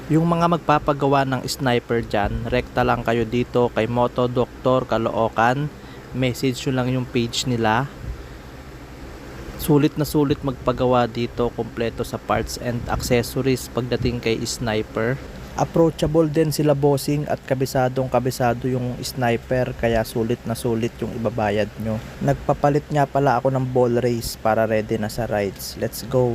Yung mga magpapagawa ng sniper dyan, rekta lang kayo dito kay Moto Doctor Caloocan. Message nyo lang yung page nila. Sulit na sulit magpagawa dito, kompleto sa parts and accessories pagdating kay sniper. Approachable din sila bossing at kabisado yung sniper, kaya sulit na sulit yung ibabayad nyo. Nagpapalit nga pala ako ng ball race para ready na sa rides. Let's go!